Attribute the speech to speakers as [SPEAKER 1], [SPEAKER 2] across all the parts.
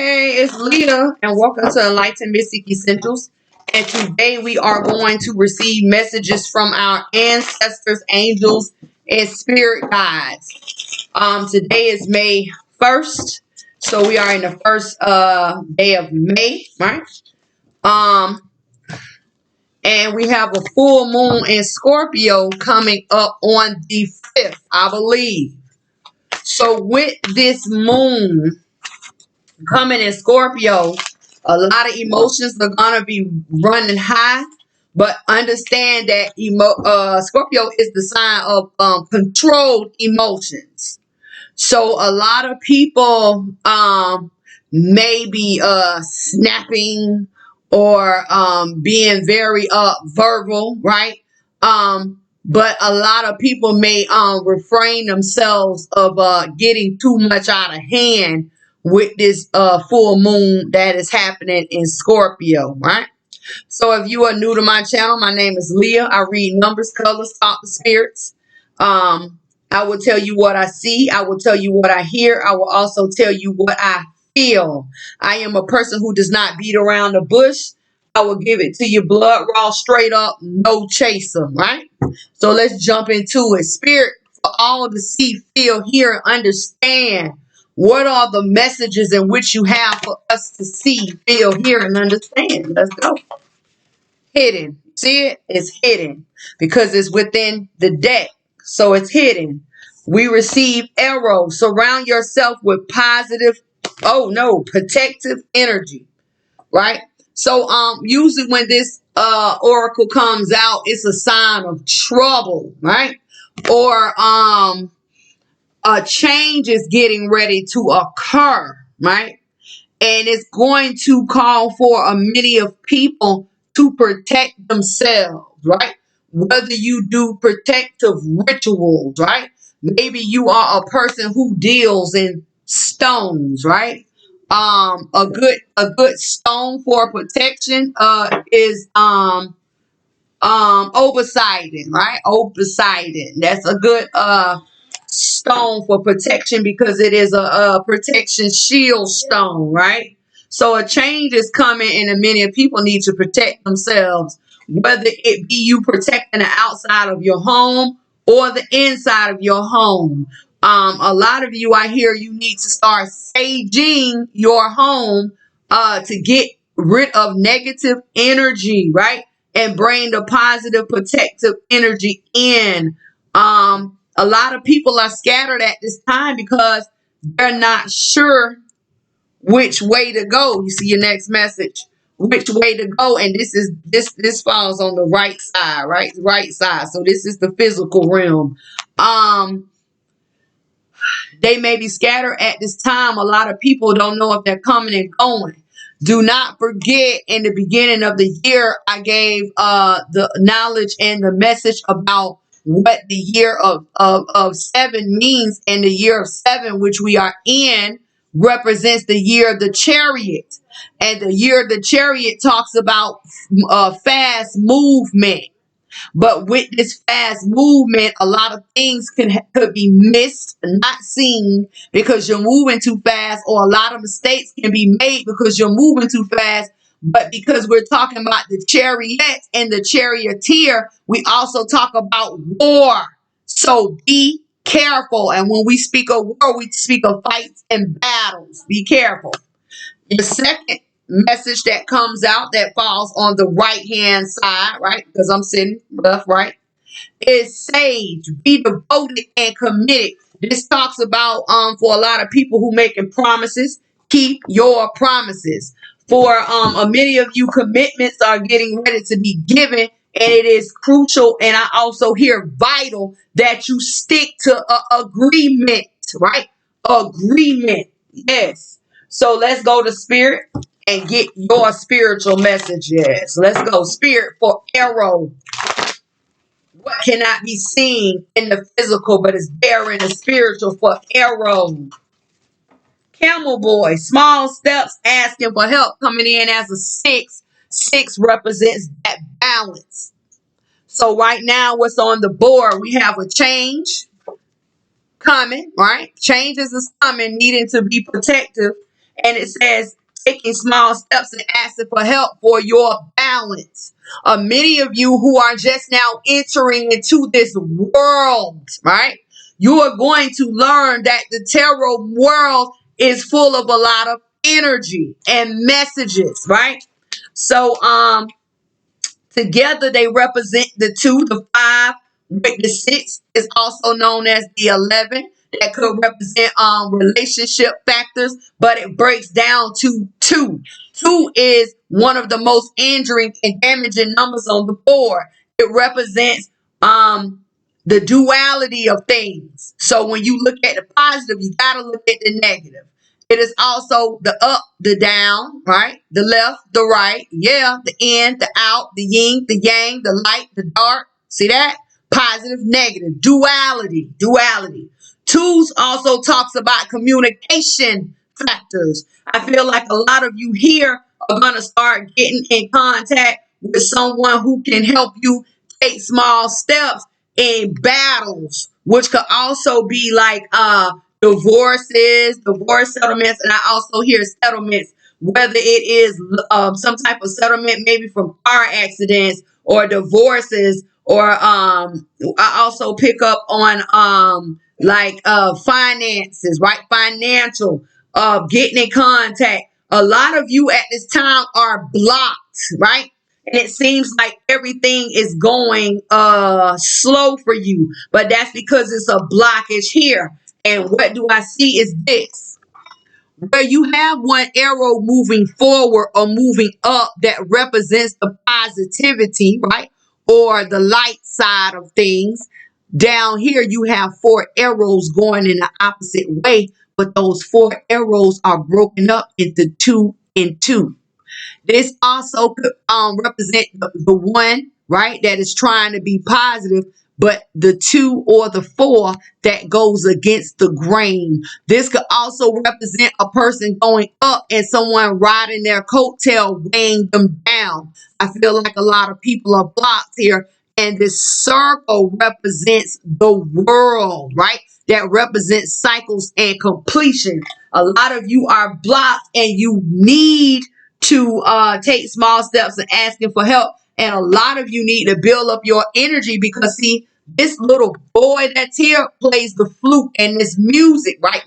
[SPEAKER 1] Hey, it's Leah, and welcome to Enlightened Mystic Essentials. And today we are going to receive messages from our ancestors, angels, and spirit guides. Today is May 1st, so we are in the first day of May, right? And we have a full moon in Scorpio coming up on the 5th, I believe. So with this moon coming in Scorpio, a lot of emotions are gonna be running high, but understand that Scorpio is the sign of controlled emotions. So a lot of people may be snapping or being very verbal, right? But a lot of people may refrain themselves of getting too much out of hand with this full moon that is happening in Scorpio, right? So if you are new to my channel, my name is Leah. I read numbers, colors, talk to spirits. I will tell you what I see. I will tell you what I hear. I will also tell you what I feel. I am a person who does not beat around the bush. I will give it to you blood raw, straight up, no chaser, right? So let's jump into it. Spirit, for all to see, feel, hear, and understand. What are the messages in which you have for us to see, feel, hear, and understand? Let's go. Hidden. See it? It's hidden because it's within the deck. So it's hidden. We receive arrow. Surround yourself with positive, protective energy. Right? So usually when this oracle comes out, it's a sign of trouble, right? Or a change is getting ready to occur, right? And it's going to call for a many of people to protect themselves, right? Whether you do protective rituals, right? Maybe you are a person who deals in stones, right? A good stone for protection is Obesidon, right? Obesidon. That's a good stone for protection because it is a protection shield stone, right? So a change is coming, and many people need to protect themselves, whether it be you protecting the outside of your home or the inside of your home. A lot of you, I hear, you need to start saging your home to get rid of negative energy, right? And bring the positive protective energy in. A lot of people are scattered at this time because they're not sure which way to go. You see your next message, which way to go, and this falls on the right side, right side. So this is the physical realm. They may be scattered at this time. A lot of people don't know if they're coming and going. Do not forget, in the beginning of the year, I gave the knowledge and the message about what the year of 7 means. And the year of 7, which we are in, represents the year of the chariot. And the year of the chariot talks about fast movement. But with this fast movement, a lot of things could be missed, not seen, because you're moving too fast, or a lot of mistakes can be made because you're moving too fast. But because we're talking about the chariot and the charioteer, we also talk about war. So be careful. And when we speak of war, we speak of fights and battles. Be careful. The second message that comes out that falls on the right hand side, right? Because I'm sitting left, right, is sage. Be devoted and committed. This talks about for a lot of people who making promises, keep your promises. For many of you, commitments are getting ready to be given, and it is crucial. And I also hear vital that you stick to agreement, right? Agreement, yes. So let's go to spirit and get your spiritual messages. Let's go. Spirit for arrow. What cannot be seen in the physical, but is there in the spiritual for arrow. Camel boy. Small steps asking for help, coming in as a 6. 6 represents that balance. So right now, what's on the board? We have a change coming, right? Changes is coming, needing to be protective. And it says taking small steps and asking for help for your balance. Many of you who are just now entering into this world, right? You are going to learn that the tarot world is full of a lot of energy and messages, right? So, together they represent the 2, the 5, with the 6 is also known as the 11. That could represent relationship factors, but it breaks down to 2. 2 is one of the most injuring and damaging numbers on the board. It represents the duality of things. So when you look at the positive, you got to look at the negative. It is also the up, the down, right? The left, the right. Yeah, the in, the out, the yin, the yang, the light, the dark. See that? Positive, negative, duality, duality. Twos also talks about communication factors. I feel like a lot of you here are going to start getting in contact with someone who can help you take small steps in battles, which could also be like divorces, divorce settlements, and I also hear settlements, whether it is some type of settlement, maybe from car accidents or divorces, or I also pick up on finances, right? Financial, getting in contact. A lot of you at this time are blocked, right? And it seems like everything is going slow for you, but that's because it's a blockage here. And what do I see is this: where you have one arrow moving forward or moving up that represents the positivity, right? Or the light side of things. Down here, you have 4 arrows going in the opposite way, but those 4 arrows are broken up into 2 and 2. This also could represent the 1, right, that is trying to be positive, but the 2 or the 4 that goes against the grain. This could also represent a person going up and someone riding their coattail, weighing them down. I feel like a lot of people are blocked here. And this circle represents the world, right? That represents cycles and completion. A lot of you are blocked and you need to take small steps and asking for help. And a lot of you need to build up your energy because, see, this little boy that's here plays the flute and this music, right?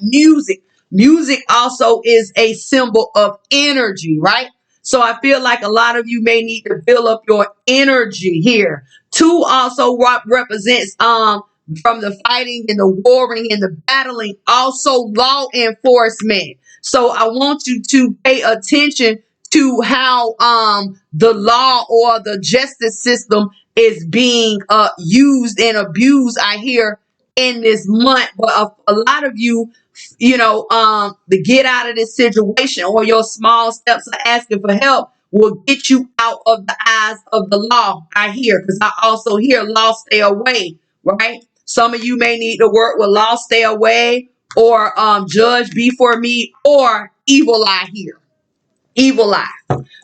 [SPEAKER 1] Music also is a symbol of energy, right? So I feel like a lot of you may need to build up your energy here. 2 also represents from the fighting and the warring and the battling, also law enforcement. So I want you to pay attention to how the law or the justice system is being used and abused, I hear, in this month. But a lot of you, to get out of this situation, or your small steps of asking for help will get you out of the eyes of the law, I hear, because I also hear law, stay away, right? Some of you may need to work with law, stay away, or judge before me, or evil eye here. Evil eye.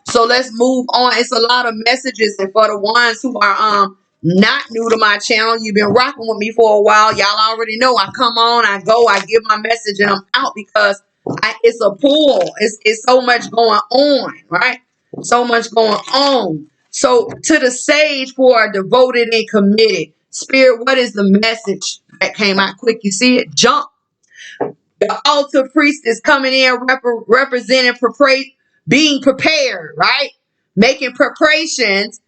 [SPEAKER 1] So let's move on. It's a lot of messages, and for the ones who are not new to my channel, you've been rocking with me for a while. Y'all already know I come on, I go, I give my message, and I'm out because it's a pull. It's so much going on, right? So much going on. So to the sage for devoted and committed. Spirit, what is the message that came out quick? You see it? Jump. The altar priest is coming in representing being prepared, right? Making preparations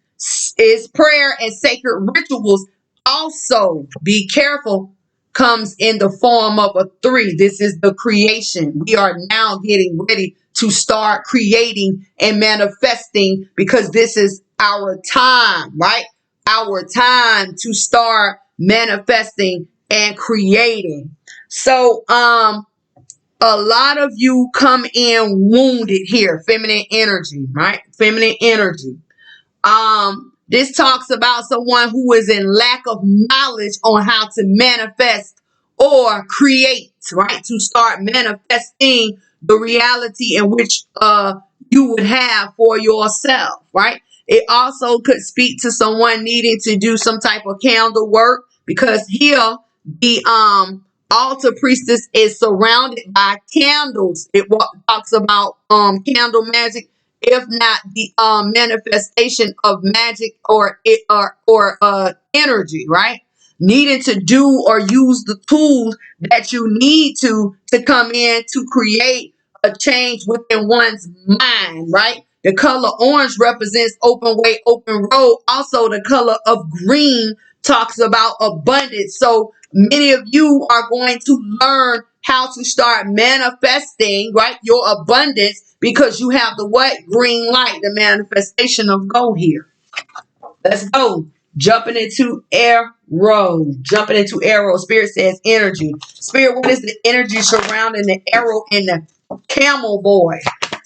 [SPEAKER 1] is prayer and sacred rituals. Also, be careful, comes in the form of a 3. This is the creation. We are now getting ready to start creating and manifesting because this is our time, right? Our time to start manifesting and creating. So, a lot of you come in wounded here, feminine energy, right? Feminine energy. This talks about someone who is in lack of knowledge on how to manifest or create, right? To start manifesting the reality in which you would have for yourself, right? It also could speak to someone needing to do some type of candle work because here the altar priestess is surrounded by candles. It talks about candle magic, if not the manifestation of magic or energy, right? Needing to do or use the tools that you need to come in to create a change within one's mind, right? The color orange represents open way, open road. Also, the color of green talks about abundance. So many of you are going to learn how to start manifesting, right, your abundance because you have the what? Green light, the manifestation of go here. Let's go. Jumping into arrow. Jumping into arrow. Spirit says energy. Spirit, what is the energy surrounding the arrow and the camel boy?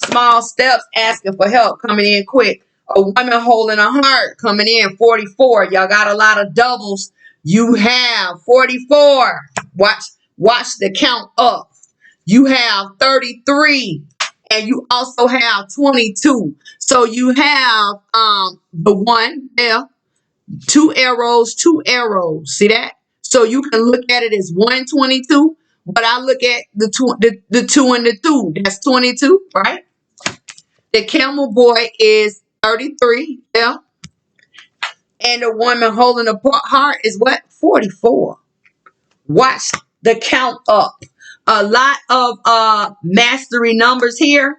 [SPEAKER 1] Small steps, asking for help, coming in quick. A woman holding a heart, coming in 44. Y'all got a lot of doubles. You have 44. Watch the count up. You have 33. And you also have 22. So you have the one there, two arrows, two arrows. See that? So you can look at it as 122, but I look at the two and the two. That's 22, right? The camel boy is 33, yeah. And the woman holding the heart is what? 44. Watch the count up. A lot of mastery numbers here.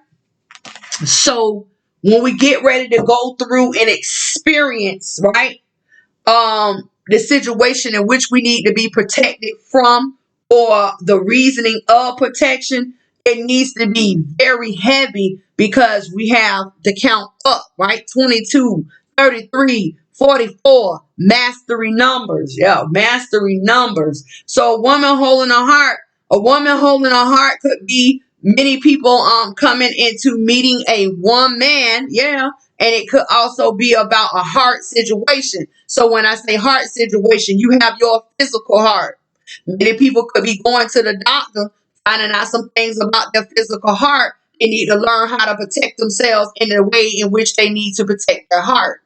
[SPEAKER 1] So when we get ready to go through and experience, right, the situation in which we need to be protected from or the reasoning of protection, it needs to be very heavy because we have the count up, right? 22, 33, 44, mastery numbers. Yeah, mastery numbers. So a woman holding a heart could be many people coming into meeting a one man, yeah, and it could also be about a heart situation. So when I say heart situation, you have your physical heart. Many people could be going to the doctor, finding out some things about their physical heart. They need to learn how to protect themselves in the way in which they need to protect their heart.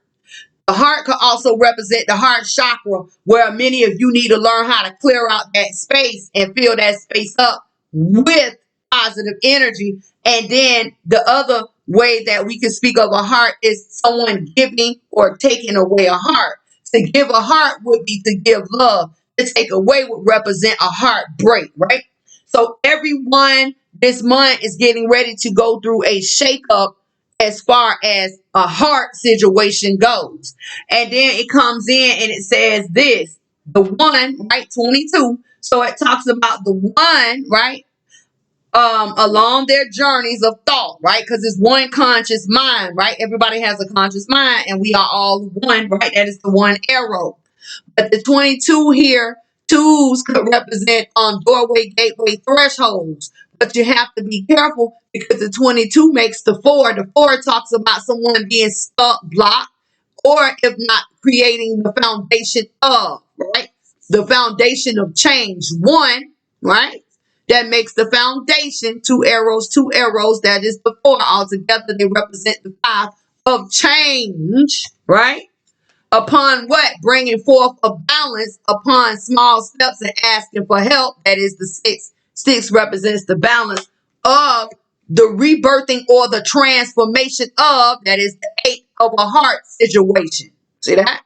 [SPEAKER 1] The heart could also represent the heart chakra, where many of you need to learn how to clear out that space and fill that space up with positive energy. And then the other way that we can speak of a heart is someone giving or taking away a heart. To give a heart would be to give love. To take away would represent a heartbreak, right? So everyone this month is getting ready to go through a shakeup as far as a heart situation goes. And then it comes in and it says this, the one, right? 22. So it talks about the one, right? Along their journeys of thought, right? Because it's one conscious mind, right? Everybody has a conscious mind and we are all one, right? That is the one arrow. But the 22 here, twos could represent doorway, gateway, thresholds. But you have to be careful because the 22 makes the 4. The 4 talks about someone being stuck, blocked, or if not creating the foundation of, right? The foundation of change. 1, right? That makes the foundation. 2 arrows, 2 arrows. That is the 4. Altogether, they represent the 5 of change, right? Upon what? Bringing forth a balance upon small steps and asking for help. That is the 6. 6 represents the balance of the rebirthing or the transformation of. That is the 8 of a heart situation. See that?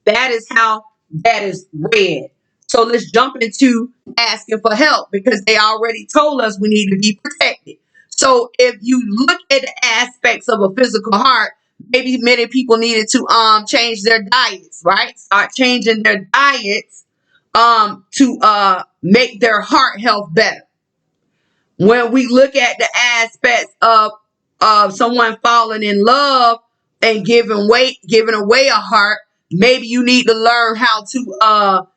[SPEAKER 1] That is how that is read. So let's jump into asking for help because they already told us we need to be protected. So if you look at the aspects of a physical heart, maybe many people needed to change their diets, right? Start changing their diets to make their heart health better. When we look at the aspects of someone falling in love and giving away a heart, maybe you need to learn how to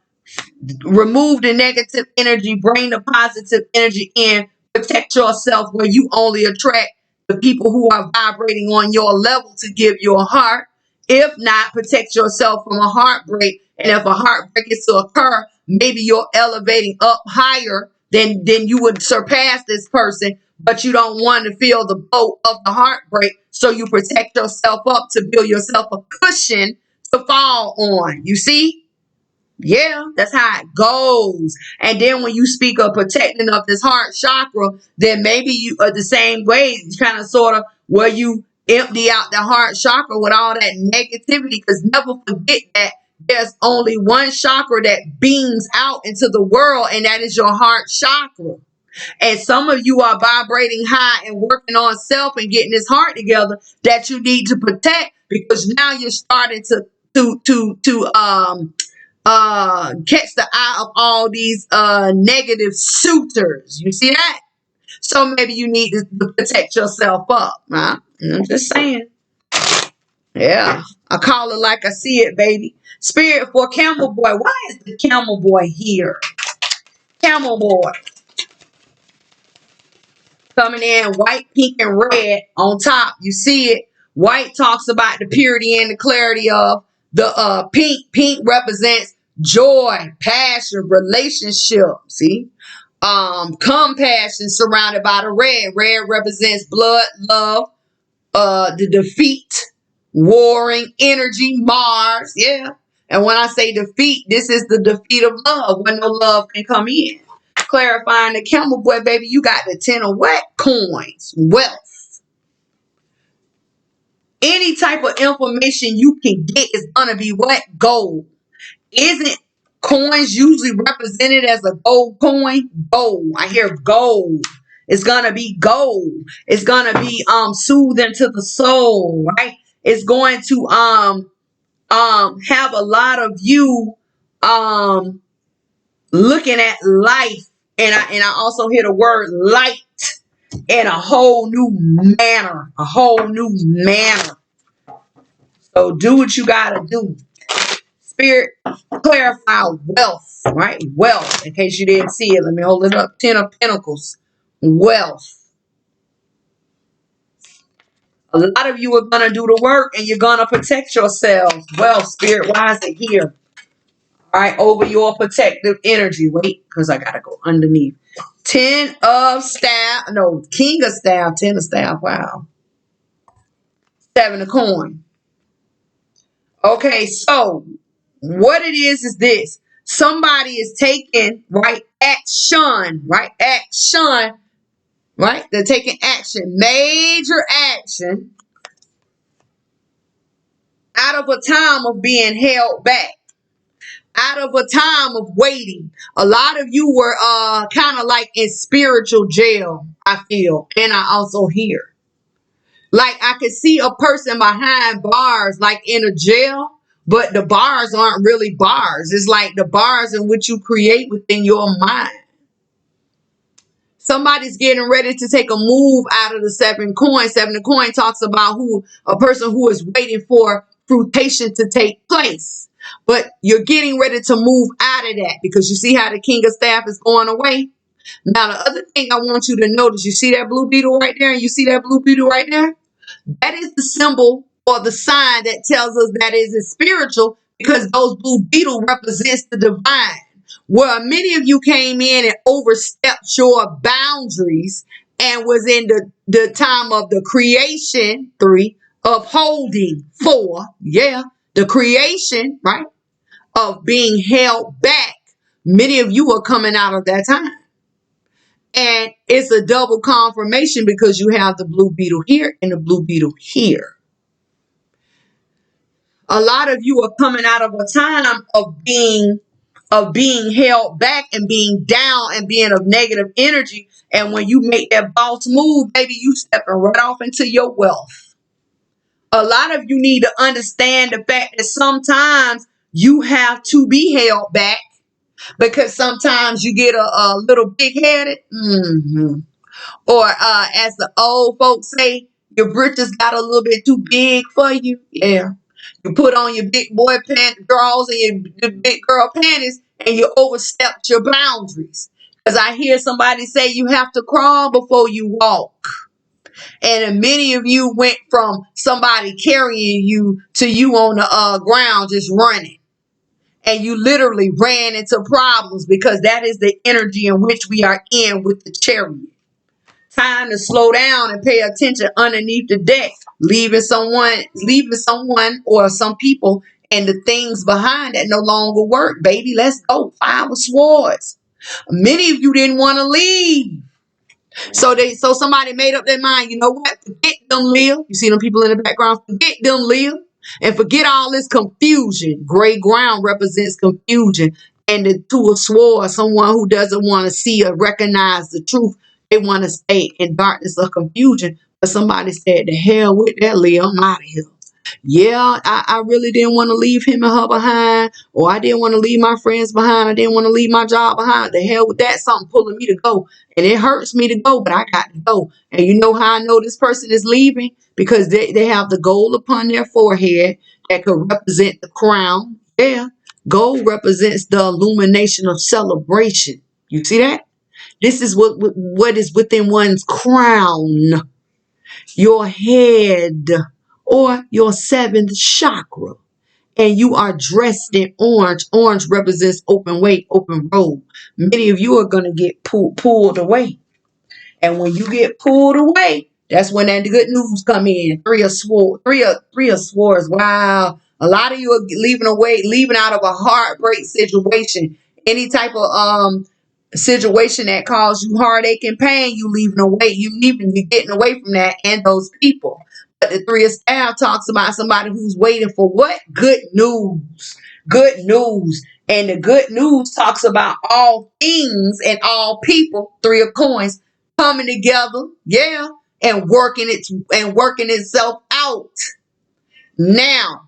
[SPEAKER 1] remove the negative energy, bring the positive energy in, protect yourself where you only attract the people who are vibrating on your level to give you a heart. If not, protect yourself from a heartbreak. And if a heartbreak is to occur, maybe you're elevating up higher than you would surpass this person, but you don't want to feel the boat of the heartbreak. So you protect yourself up to build yourself a cushion to fall on. You see? Yeah, that's how it goes. And then when you speak of protecting of this heart chakra, then maybe you are the same way, kind of sort of where you empty out the heart chakra with all that negativity. Because never forget that there's only one chakra that beams out into the world, and that is your heart chakra. And some of you are vibrating high and working on self and getting this heart together that you need to protect, because now you're starting to catch the eye of all these negative suitors. You see that? So maybe you need to protect yourself up. Huh? I'm just saying. Yeah. I call it like I see it, baby. Spirit for Camel Boy. Why is the Camel Boy here? Camel Boy. Coming in white, pink, and red on top. You see it. White talks about the purity and the clarity of the pink. Pink represents joy, passion, relationship. See? Compassion surrounded by the red. Red represents blood, love, the defeat, warring energy, Mars. Yeah. And when I say defeat, this is the defeat of love, when no love can come in. Clarifying the Camel Boy, baby, you got the 10 of what? Coins, wealth. Any type of information you can get is going to be what? Gold. Isn't coins usually represented as a gold coin? Gold. I hear gold. It's going to be gold. It's going to be soothing to the soul, right? It's going to have a lot of you looking at life, and I also hear the word light in a whole new manner, a whole new manner. So do what you got to do. Spirit, clarify wealth, right? Wealth. In case you didn't see it, let me hold it up. 10 of Pentacles. Wealth. A lot of you are going to do the work, and you're going to protect yourselves. Wealth, Spirit, why is it here? All right, over your protective energy. Wait, because I got to go underneath. 10 of staff. No, King of staff. 10 of staff. Wow. 7 of coin. Okay, so what it is this. Somebody is taking, right, action, right? Action, right? They're taking action, major action, out of a time of being held back, out of a time of waiting. A lot of you were kind of like in spiritual jail, I feel, and I also hear. Like I could see a person behind bars, like in a jail, but the bars aren't really bars. It's like the bars in which you create within your mind. Somebody's getting ready to take a move out of the 7 coin. 7 of coin talks about a person who is waiting for fruition to take place. But you're getting ready to move out of that, because you see how the King of Staff is going away. Now, the other thing I want you to notice, you see that blue beetle right there, and you see that blue beetle right there? That is the symbol or the sign that tells us that it is spiritual, because those blue beetle represents the divine. Where many of you came in and overstepped your boundaries and was in the time of the creation, 3, upholding, 4, yeah, the creation, right, of being held back. Many of you are coming out of that time. And it's a double confirmation, because you have the blue beetle here and the blue beetle here. A lot of you are coming out of a time of being held back and being down and being of negative energy. And when you make that boss move, baby, you stepping right off into your wealth. A lot of you need to understand the fact that sometimes you have to be held back, because sometimes you get a little big-headed. Or as the old folks say, your britches got a little bit too big for you. Yeah. You put on your big boy drawers and your big girl panties, and you overstepped your boundaries. Because I hear somebody say you have to crawl before you walk. And many of you went from somebody carrying you to you on the ground just running. And you literally ran into problems, because that is the energy in which we are in with the chariot. Time to slow down and pay attention underneath the deck, leaving someone or some people And the things behind that no longer work, baby. Let's go. 5 of Swords. Many of you didn't want to leave. So somebody made up their mind, you know what? Forget them, Leah. You see them people in the background? Forget them, Leah. And forget all this confusion. Gray ground represents confusion. And the 2 of Swords, someone who doesn't want to see or recognize the truth. They want to stay in darkness or confusion. But somebody said, the hell with that, Leah. I'm out of here. Yeah, I really didn't want to leave him and her behind, or I didn't want to leave my friends behind. I didn't want to leave my job behind. The hell with that, something pulling me to go. And it hurts me to go, but I got to go. And you know how I know this person is leaving? Because they have the gold upon their forehead that could represent the crown. Yeah, gold represents the illumination of celebration. You see that? This is what is within one's crown, your head, or your 7th chakra. And you are dressed in orange. Orange represents open way, open road. Many of you are going to get pulled away. And when you get pulled away, that's when that good news come in. 3 of Swords. 3 of Swords. Wow. A lot of you are leaving out of a heartbreak situation. Any type of situation that caused you heartache and pain, you're getting away from that and those people. But the 3 of Staff talks about somebody who's waiting for what? Good news. Good news. And the good news talks about all things and all people. 3 of Coins coming together, yeah, and working itself out. Now,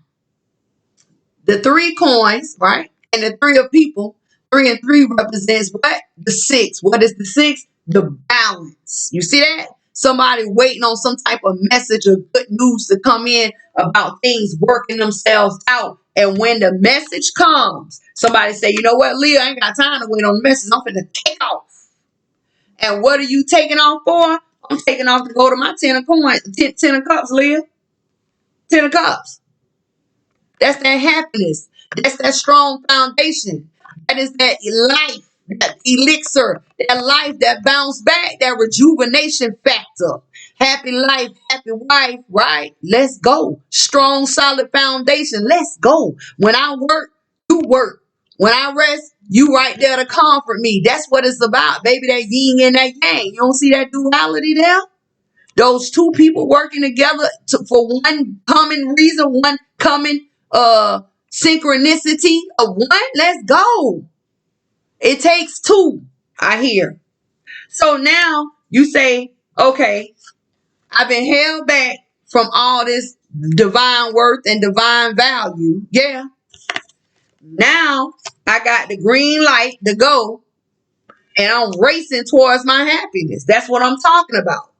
[SPEAKER 1] the 3 coins, right? And the 3 of people, 3 and 3 represents what? The 6. What is the 6? The balance. You see that? Somebody waiting on some type of message or good news to come in about things working themselves out. And when the message comes, somebody say, you know what, Leah, I ain't got time to wait on the message. I'm finna take off. And what are you taking off for? I'm taking off to go to my 10 of coins, 10 of cups, Leah. 10 of cups. That's that happiness. That's that strong foundation. That is that life, that elixir, that life, that bounce back, that rejuvenation factor. Happy life, happy wife, right? Let's go. Strong, solid foundation. Let's go. When I work, you work. When I rest, you right there to comfort me. That's what it's about, baby. That yin and that yang. You don't see that duality there? Those 2 people working together for one common reason, one common synchronicity of one. Let's go. It takes 2, I hear. So now you say, okay, I've been held back from all this divine worth and divine value. Yeah. Now I got the green light to go, and I'm racing towards my happiness. That's what I'm talking about.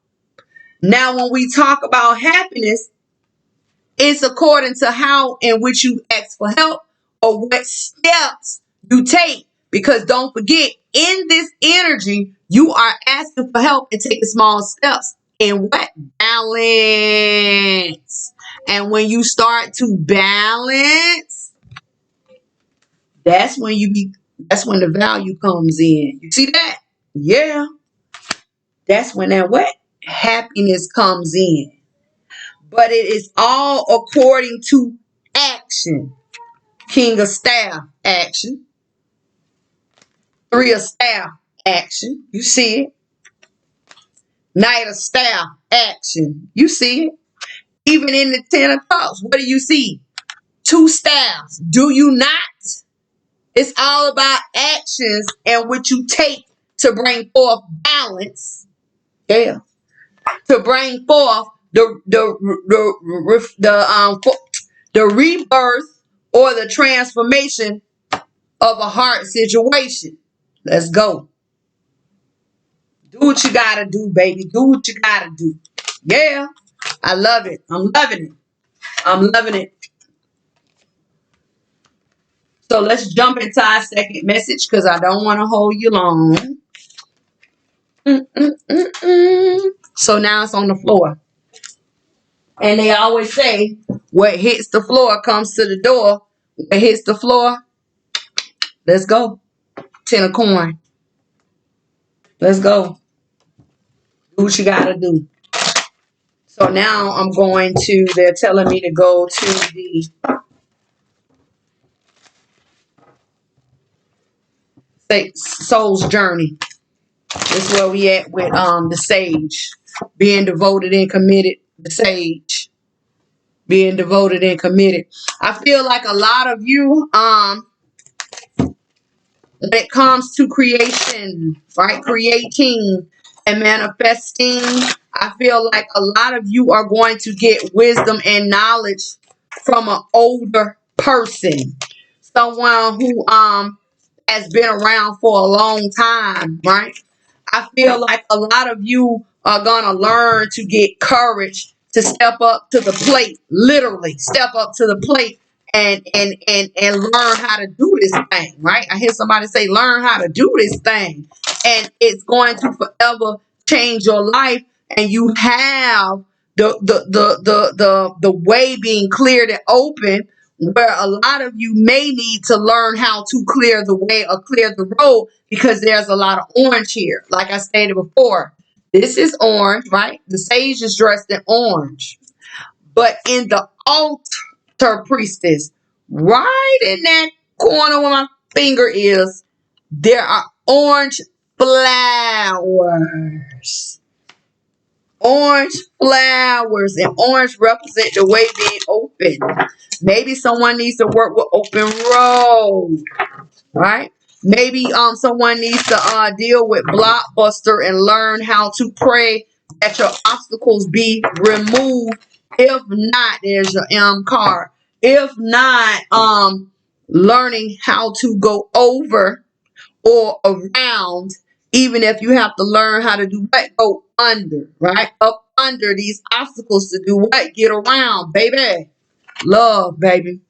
[SPEAKER 1] Now, when we talk about happiness, it's according to how in which you ask for help or what steps you take. Because don't forget, in this energy, you are asking for help and taking small steps in what? Balance. And when you start to balance, that's when the value comes in. You see that? Yeah. That's when that what? Happiness comes in. But it is all according to action. King of Staff, action. 3 of Staff, action. You see it. Knight of Staff, action. You see it. Even in the 10 of Cups, what do you see? 2 staffs. Do you not? It's all about actions and what you take to bring forth balance. Yeah. To bring forth the rebirth or the transformation of a heart situation. Let's go. Do what you gotta do, baby. Do what you gotta do. Yeah. I love it. I'm loving it. I'm loving it. So let's jump into our second message because I don't want to hold you long. So now it's on the floor. And they always say, what hits the floor comes to the door. What hits the floor? Let's go. 10 of coin. Let's go. Do what you gotta do. So now I'm going to, they're telling me to go to the soul's journey. That's where we at with the sage. Being devoted and committed. The sage. Being devoted and committed. I feel like a lot of you, when it comes to creation, right? Creating and manifesting, I feel like a lot of you are going to get wisdom and knowledge from an older person. Someone who has been around for a long time, right? I feel like a lot of you are gonna learn to get courage to step up to the plate, literally step up to the plate and learn how to do this thing, right? I hear somebody say, learn how to do this thing, and it's going to forever change your life, and you have the way being cleared and open, where a lot of you may need to learn how to clear the way or clear the road, because there's a lot of orange here. Like I stated before, this is orange, right? The sage is dressed in orange. But in the altar priestess, right in that corner where my finger is, there are orange flowers. Orange flowers, and orange represent the way being open. Maybe someone needs to work with open road, right? Maybe someone needs to deal with blockbuster and learn how to pray that your obstacles be removed. If not, there's your card. If not, learning how to go over or around, even if you have to learn how to do what? Go under, right? Up under these obstacles to do what? Get around, baby. Love, baby.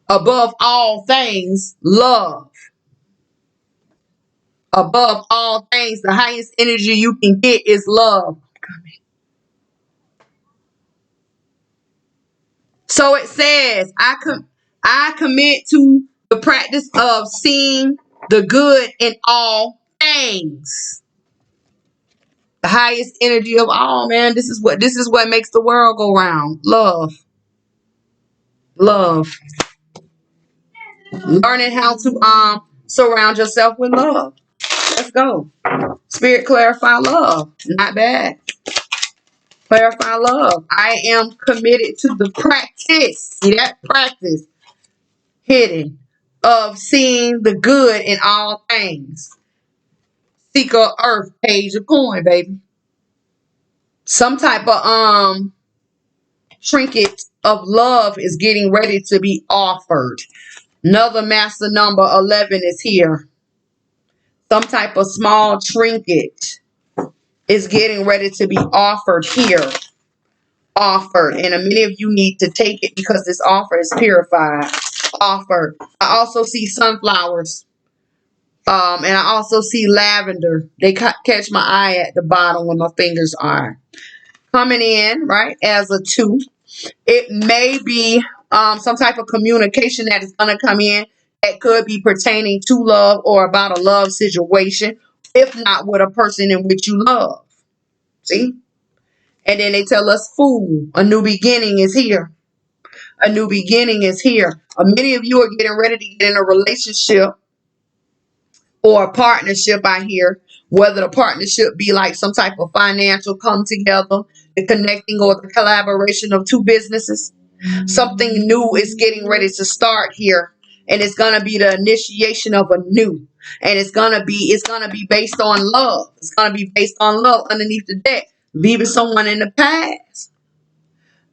[SPEAKER 1] Above all things, love. Above all things, the highest energy you can get is love. So it says, I commit to the practice of seeing the good in all things. The highest energy of all, man. This is what makes the world go round. Love. Love. Learning how to surround yourself with love. Let's go. Spirit, clarify love. Not bad. Clarify love. I am committed to the practice. See that? Practice. Hidden. Of seeing the good in all things. Seeker Earth, page of coin, baby. Some type of trinket of love is getting ready to be offered. Another master number 11 is here. Some type of small trinket is getting ready to be offered here. Offered. And many of you need to take it because this offer is purified. Offered. I also see sunflowers. And I also see lavender. They catch my eye at the bottom where my fingers are. Coming in, right, as a 2. It may be some type of communication that is going to come in that could be pertaining to love or about a love situation, if not with a person in which you love. See? And then they tell us, fool, a new beginning is here. A new beginning is here. Many of you are getting ready to get in a relationship or a partnership, I hear. Whether the partnership be like some type of financial come together, the connecting or the collaboration of two businesses. Something new is getting ready to start here. And it's gonna be the initiation of a new. And it's gonna be based on love. It's gonna be based on love underneath the deck. Leaving someone in the past.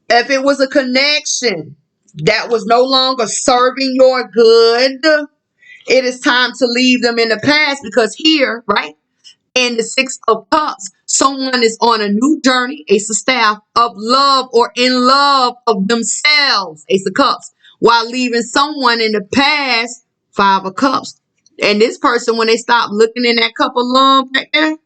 [SPEAKER 1] If it was a connection that was no longer serving your good, it is time to leave them in the past, because here, right, in the 6 of Cups, someone is on a new journey, Ace of Staff, of love or in love of themselves, Ace of Cups, while leaving someone in the past, 5 of Cups. And this person, when they stop looking in that cup of love back there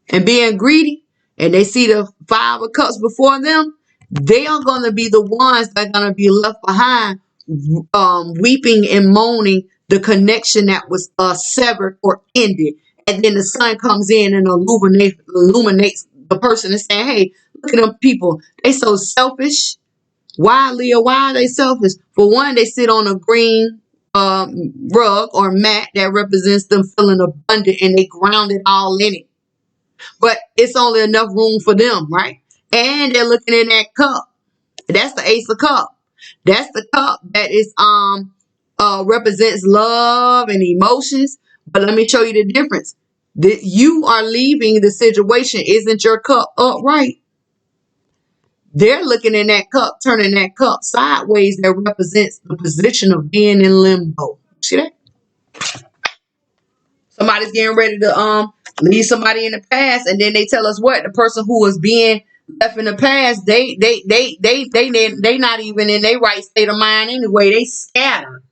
[SPEAKER 1] and being greedy, and they see the 5 of Cups before them, they are going to be the ones that are going to be left behind, weeping and moaning the connection that was severed or ended. And then the sun comes in and illuminates the person and saying, hey, look at them people. They so selfish. Why, Leah? Why are they selfish? For one, they sit on a green rug or mat that represents them feeling abundant and they ground it all in it. But it's only enough room for them, right? And they're looking in that cup. That's the Ace of Cup. That's the cup that is represents love and emotions. But let me show you the difference. That you are leaving the situation. Isn't your cup upright? They're looking in that cup, turning that cup sideways. That represents the position of being in limbo. See that? Somebody's getting ready to leave somebody in the past, and then they tell us what the person who was being left in the past, they not even in their right state of mind anyway. They scattered.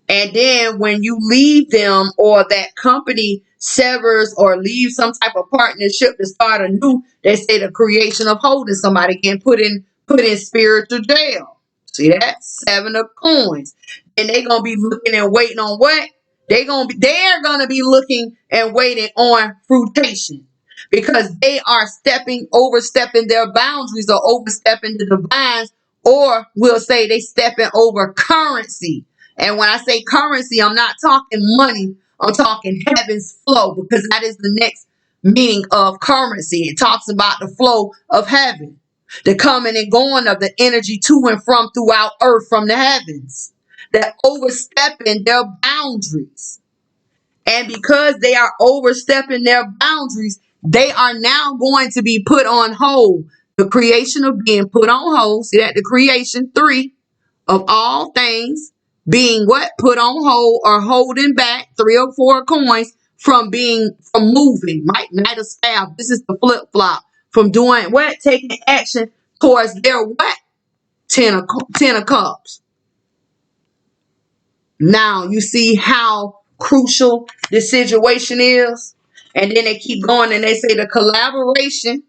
[SPEAKER 1] And then when you leave them or that company severs or leaves some type of partnership to start anew, they say the creation of holding somebody can put in spiritual jail. See that? 7 of coins. And they're gonna be looking and waiting on what? They're gonna be looking and waiting on fruitation. Because they are overstepping their boundaries or overstepping the divines, or we'll say they stepping over currency. And when I say currency, I'm not talking money. I'm talking heaven's flow, because that is the next meaning of currency. It talks about the flow of heaven, the coming and going of the energy to and from throughout earth from the heavens, that overstepping their boundaries. And because they are overstepping their boundaries, they are now going to be put on hold. The creation of being put on hold. See that? The creation, 3 of all things being what? Put on hold or holding back, 3 or 4 coins from moving, right? Knight of staff. This is the flip flop from doing what? Taking action towards their what? 10 of cups. Now you see how crucial this situation is. And then they keep going and they say the collaboration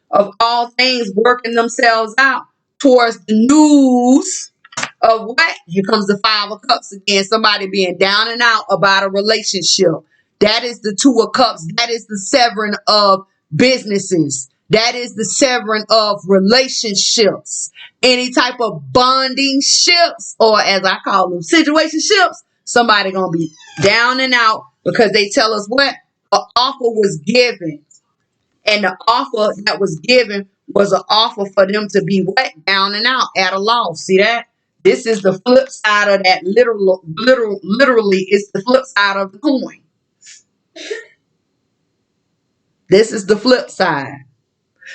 [SPEAKER 1] of all things working themselves out towards the news of what? Here comes the 5 of Cups again. Somebody being down and out about a relationship. That is the 2 of Cups. That is the severing of businesses. That is the severing of relationships. Any type of bonding ships, or as I call them, situationships. Somebody gonna be down and out because they tell us what? An offer was given. And the offer that was given was an offer for them to be what? Down and out at a loss. See that? This is the flip side of that. Literally, it's the flip side of the coin. This is the flip side.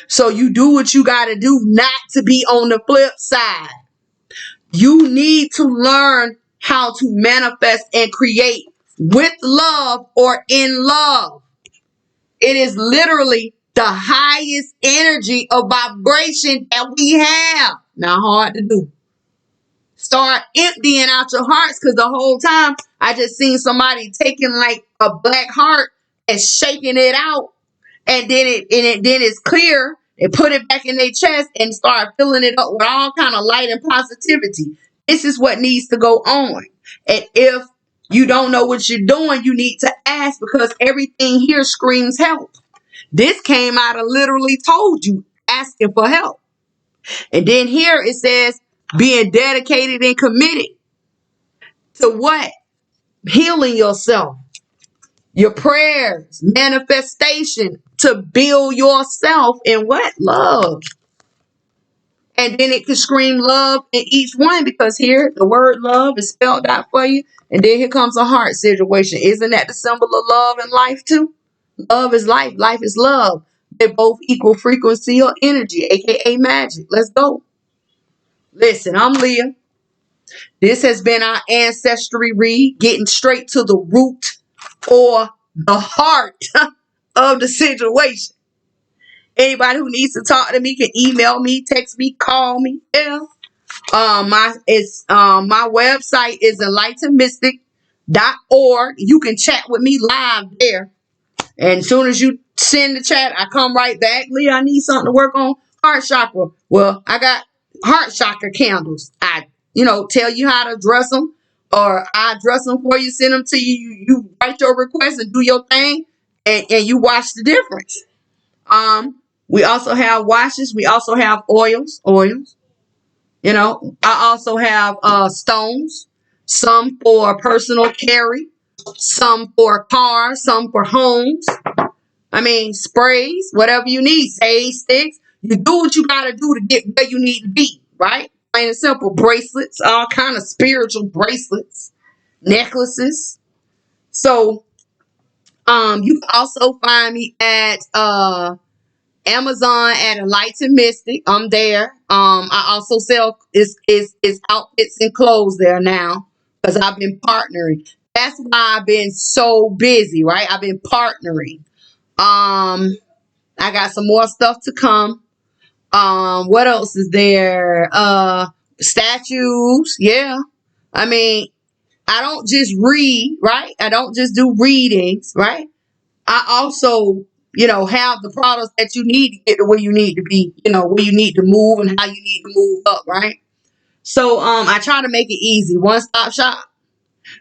[SPEAKER 1] So you do what you got to do not to be on the flip side. You need to learn how to manifest and create with love or in love. It is literally the highest energy of vibration that we have. Not hard to do. Start emptying out your hearts, because the whole time I just seen somebody taking like a black heart and shaking it out, and then it's clear. They put it back in their chest and start filling it up with all kind of light and positivity. This is what needs to go on. And if you don't know what you're doing, you need to ask, because everything here screams help. This came out of literally told you asking for help. And then here it says being dedicated and committed to what? Healing yourself. Your prayers, manifestation to build yourself in what? Love. And then it could scream love in each one, because here the word love is spelled out for you. And then here comes a heart situation. Isn't that the symbol of love in life too? Love is life. Life is love. They're both equal frequency or energy, aka magic. Let's go. Listen, I'm Leah. This has been our ancestry read, getting straight to the root or the heart of the situation. Anybody who needs to talk to me can email me, text me, call me. Yeah. My website is enlightenedmystic.org. You can chat with me live there. And as soon as you send the chat, I come right back. Leah, I need something to work on. Heart chakra. Well, I got heart chakra candles. I, tell you how to dress them, or I dress them for you, send them to you. You write your request and do your thing, and you watch the difference. We also have washes. We also have oils. I also have stones. some for personal carry, some for cars, some for homes. I mean, sprays, whatever you need, sage sticks. You do what you gotta do to get where you need to be, right? Plain and simple. Bracelets, all kind of spiritual bracelets, necklaces. So, you can also find me at Amazon at Enlightened Mystic. I'm there. I also sell is outfits and clothes there now because I've been partnering. That's why I've been so busy, right? I've been partnering. I got some more stuff to come. What else is there? Statues. Yeah. I mean, I don't just read, right? I don't just do readings, right? I also, have the products that you need to get to where you need to be, where you need to move and how you need to move up, right? So, I try to make it easy, one stop shop.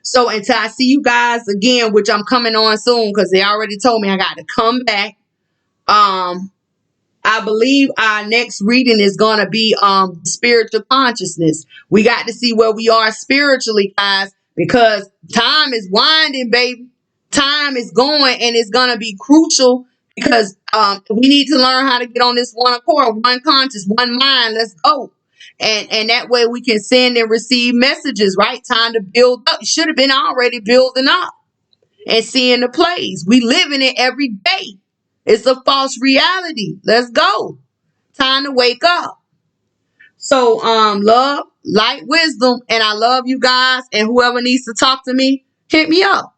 [SPEAKER 1] So until I see you guys again, which I'm coming on soon because they already told me I got to come back. Um, I believe our next reading is going to be spiritual consciousness. We got to see where we are spiritually, guys, because time is winding, baby. Time is going, and it's going to be crucial because we need to learn how to get on this one accord, one conscious, one mind. Let's go. And that way we can send and receive messages, right? Time to build up. Should have been already building up and seeing the plays. We live in it every day. It's a false reality. Let's go. Time to wake up. So, love, light, wisdom, and I love you guys. And whoever needs to talk to me, hit me up.